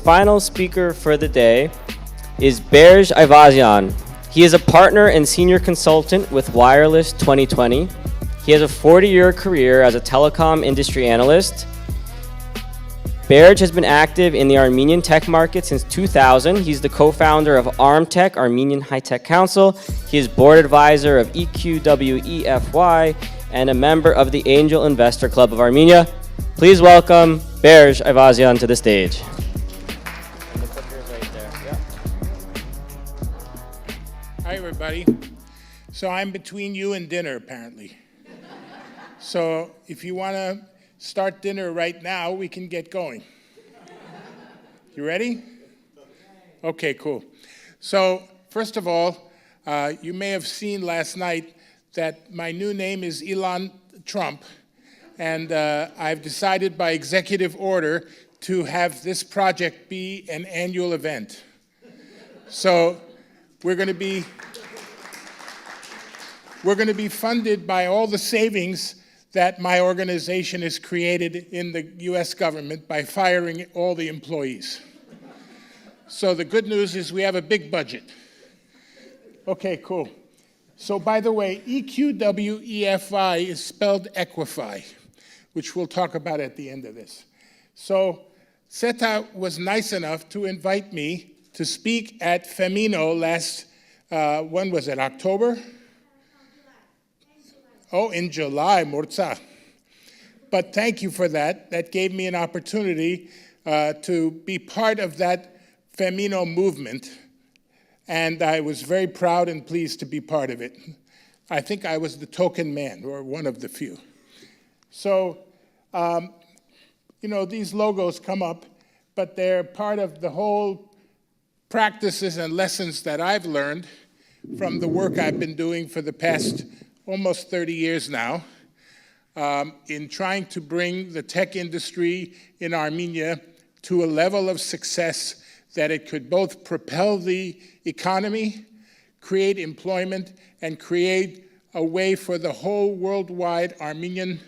final speaker for the day is Berge Ayvazian. He is a partner and senior consultant with Wireless 2020. He has a 40-year career as a telecom industry analyst. Berge has been active in the Armenian tech market since 2000. He's the co-founder of ArmTech, Armenian High-Tech Council. He is board advisor of EQWEFY and a member of the Angel Investor Club of Armenia. Please welcome Berge Ayvazian to the stage. Hi, everybody. So I'm between you and dinner, apparently. So if you want to start dinner right now, we can get going. You ready? Okay, cool. So first of all, you may have seen last night that my new name is Elon Trump, and I've decided by executive order to have this project be an annual event. So we're going to be funded by all the savings that my organization has created in the US government by firing all the employees. So the good news is we have a big budget. Okay, cool. So by the way, EQWEFY is spelled EQWEFY, which we'll talk about at the end of this. So SETA was nice enough to invite me to speak at Femino last, when was it, October? Oh, in July, Morza. But thank you for that. That gave me an opportunity to be part of that Femino movement. And I was very proud and pleased to be part of it. I think I was the token man, or one of the few. So, you know, these logos come up, but they're part of the whole practices and lessons that I've learned from the work I've been doing for the past almost 30 years now, in trying to bring the tech industry in Armenia to a level of success that it could both propel the economy, create employment, and create a way for the whole worldwide Armenian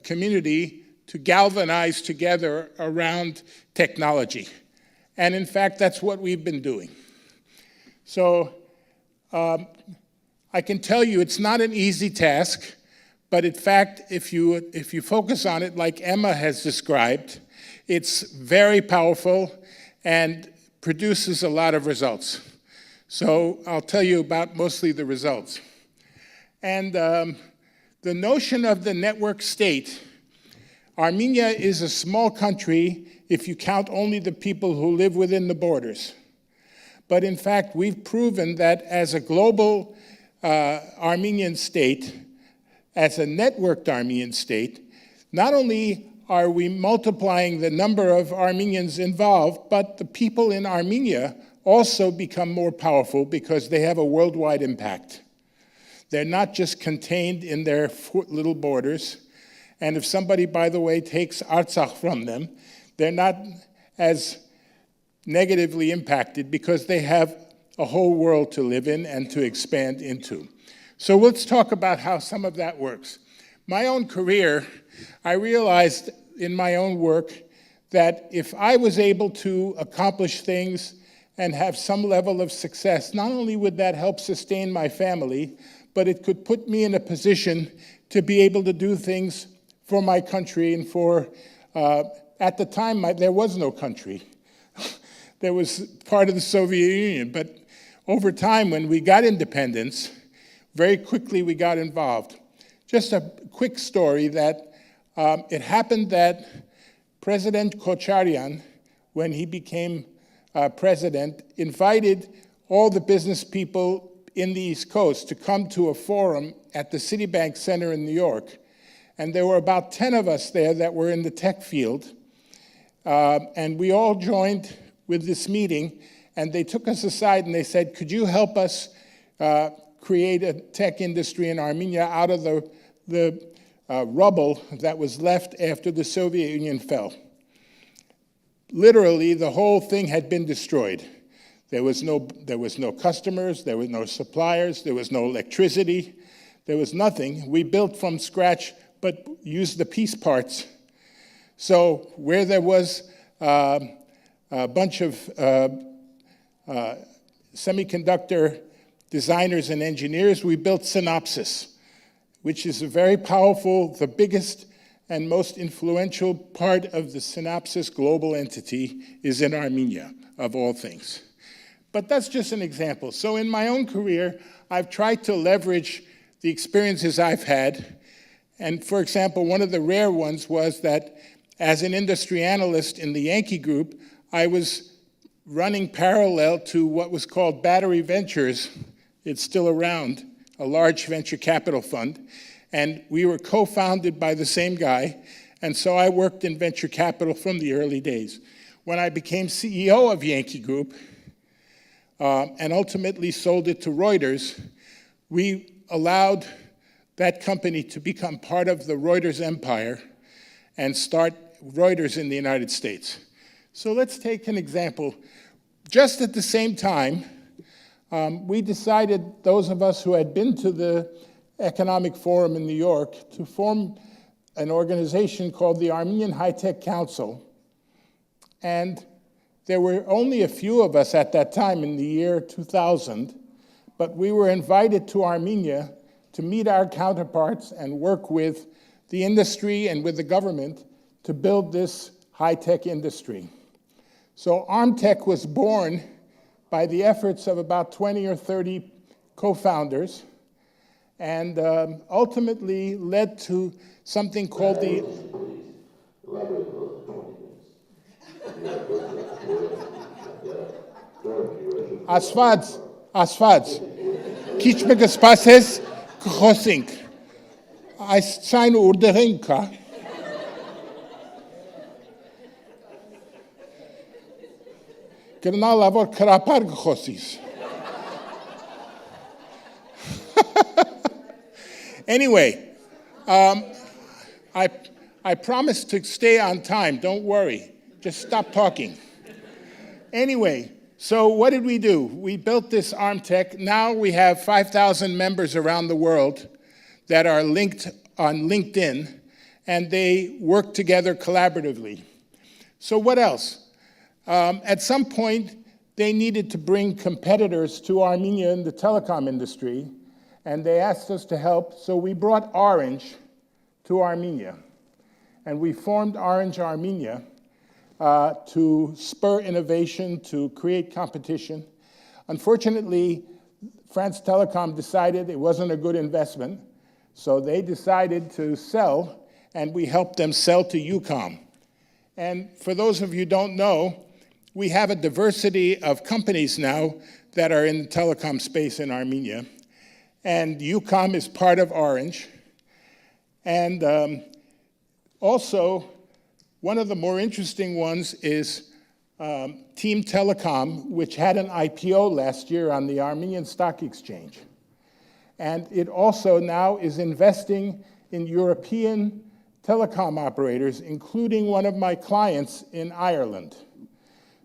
community to galvanize together around technology. And in fact, that's what we've been doing. So I can tell you it's not an easy task, but in fact, if you focus on it like Emma has described, it's very powerful and produces a lot of results. So I'll tell you about mostly the results. And the notion of the network state, Armenia is a small country if you count only the people who live within the borders. But in fact, we've proven that as a global Armenian state, as a networked Armenian state, not only are we multiplying the number of Armenians involved, but the people in Armenia also become more powerful because they have a worldwide impact. They're not just contained in their little borders. And if somebody, by the way, takes Artsakh from them, they're not as negatively impacted because they have a whole world to live in and to expand into. So let's talk about how some of that works. My own career, I realized in my own work that if I was able to accomplish things and have some level of success, not only would that help sustain my family, but it could put me in a position to be able to do things for my country and for, at the time, there was no country. There was part of the Soviet Union, but over time, when we got independence, very quickly we got involved. Just a quick story that it happened that President Kocharyan, when he became president, invited all the business people in the East Coast to come to a forum at the Citibank Center in New York. And there were about 10 of us there that were in the tech field. And we all joined with this meeting, and they took us aside and they said, could you help us create a tech industry in Armenia out of the rubble that was left after the Soviet Union fell? Literally, the whole thing had been destroyed. There was no customers, there was no suppliers, there was no electricity, there was nothing. We built from scratch, but used the piece parts. So where there was a bunch of semiconductor designers and engineers, we built Synopsys, which is a very powerful, the biggest and most influential part of the Synopsys global entity is in Armenia, of all things. But that's just an example. So in my own career, I've tried to leverage the experiences I've had. And for example, one of the rare ones was that as an industry analyst in the Yankee Group, I was running parallel to what was called Battery Ventures. It's still around, a large venture capital fund. And we were co-founded by the same guy. And so I worked in venture capital from the early days. When I became CEO of Yankee Group, and ultimately sold it to Reuters, we allowed that company to become part of the Reuters empire and start Reuters in the United States. So let's take an example. Just at the same time, we decided, those of us who had been to the Economic Forum in New York, to form an organization called the Armenian High-Tech Council. And there were only a few of us at that time in the year 2000, but we were invited to Armenia to meet our counterparts and work with the industry and with the government to build this high-tech industry. So ArmTech was born by the efforts of about 20 or 30 co-founders, and ultimately led to something called the... Asfad, քիչ մը կսպասես կխոսենք, այս ցայն ուրդեղին կա, կրնալ ավոր քրապար կխոսիս. Anyway, I promised to stay on time, don't worry, just stop talking. Anyway, so what did we do? We built this ArmTech. Now we have 5,000 members around the world that are linked on LinkedIn, and they work together collaboratively. So what else? At some point, they needed to bring competitors to Armenia in the telecom industry, and they asked us to help, so we brought Orange to Armenia. And we formed Orange Armenia, to spur innovation, to create competition. Unfortunately, France Telecom decided it wasn't a good investment, so they decided to sell, and we helped them sell to EQWEFY. And for those of you who don't know, we have a diversity of companies now that are in the telecom space in Armenia. And EQWEFY is part of Orange. And also, one of the more interesting ones is Team Telecom, which had an IPO last year on the Armenian Stock Exchange. And it also now is investing in European telecom operators, including one of my clients in Ireland.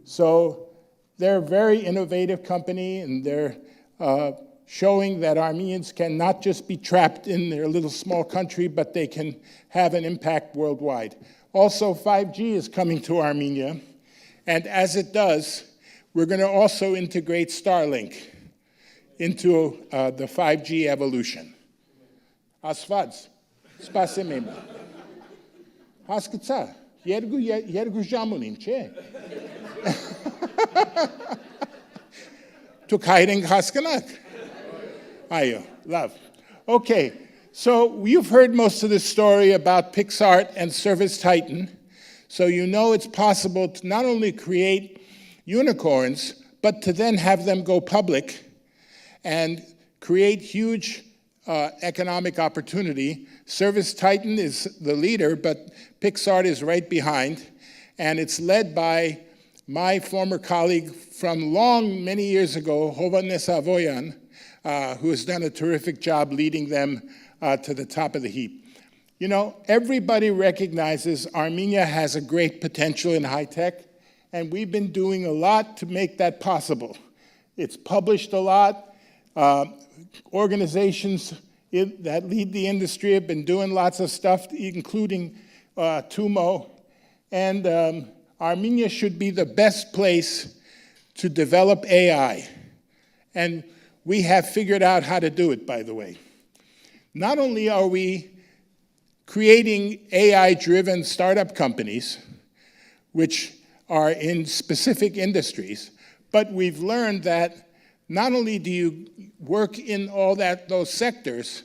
So they're a very innovative company, and they're showing that Armenians can not just be trapped in their little small country, but they can have an impact worldwide. Also, 5G is coming to Armenia, and as it does, we're going to also integrate Starlink into the 5G evolution. Asfad, spasem եմ։ Հասկացա, երկու ժամ ունիմ, չէ։ Դուք հայերեն հասկանաք։ Ayo, love. Okay. So you've heard most of the story about PixArt and Service Titan. So you know it's possible to not only create unicorns, but to then have them go public and create huge economic opportunity. Service Titan is the leader, but PixArt is right behind. And it's led by my former colleague from many years ago, Hovhannes Avoyan, who has done a terrific job leading them to the top of the heap. You know, everybody recognizes Armenia has a great potential in high tech, and we've been doing a lot to make that possible. It's published a lot. Organizations that lead the industry have been doing lots of stuff, including TUMO. And Armenia should be the best place to develop AI. And we have figured out how to do it, by the way. Not only are we creating AI-driven startup companies, which are in specific industries, but we've learned that not only do you work in those sectors,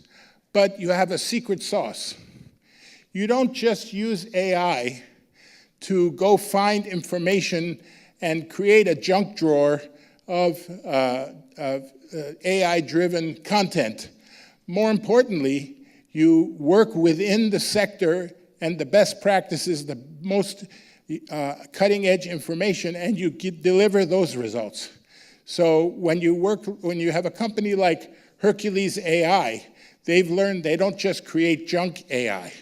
but you have a secret sauce. You don't just use AI to go find information and create a junk drawer of AI-driven content. More importantly, you work within the sector and the best practices, the most cutting-edge information, and you deliver those results. So when you have a company like Hercules AI, they've learned they don't just create junk AI,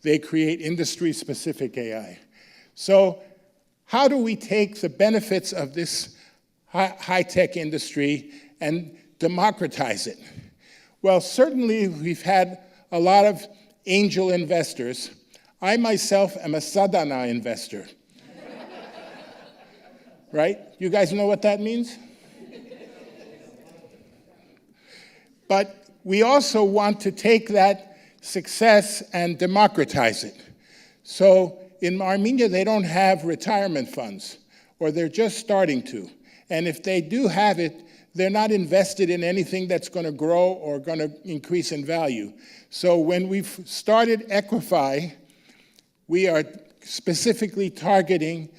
they create industry-specific AI. So how do we take the benefits of this high-tech industry and democratize it? Well, certainly we've had a lot of angel investors. I myself am a sadhana investor. Right? You guys know what that means? But we also want to take that success and democratize it. So in Armenia, they don't have retirement funds, or they're just starting to. And if they do have it, they're not invested in anything that's going to grow or going to increase in value. So when we've started EQWEFY, we are specifically targeting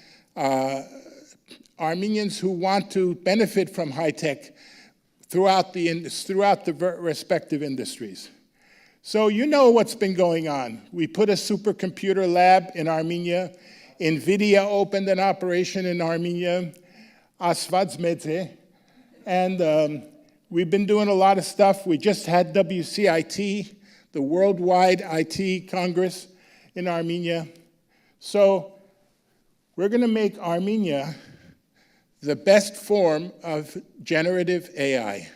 Armenians who want to benefit from high tech throughout the respective industries. So you know what's been going on. We put a supercomputer lab in Armenia. NVIDIA opened an operation in Armenia, Asvadzmedze. And we've been doing a lot of stuff. We just had WCIT, the Worldwide IT Congress in Armenia. So we're going to make Armenia the best form of generative AI.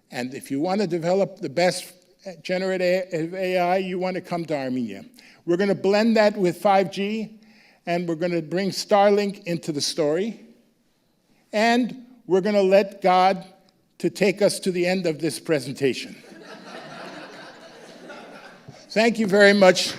And if you want to develop the best generative AI, you want to come to Armenia. We're going to blend that with 5G, and we're going to bring Starlink into the story. And we're going to let God to take us to the end of this presentation. Thank you very much.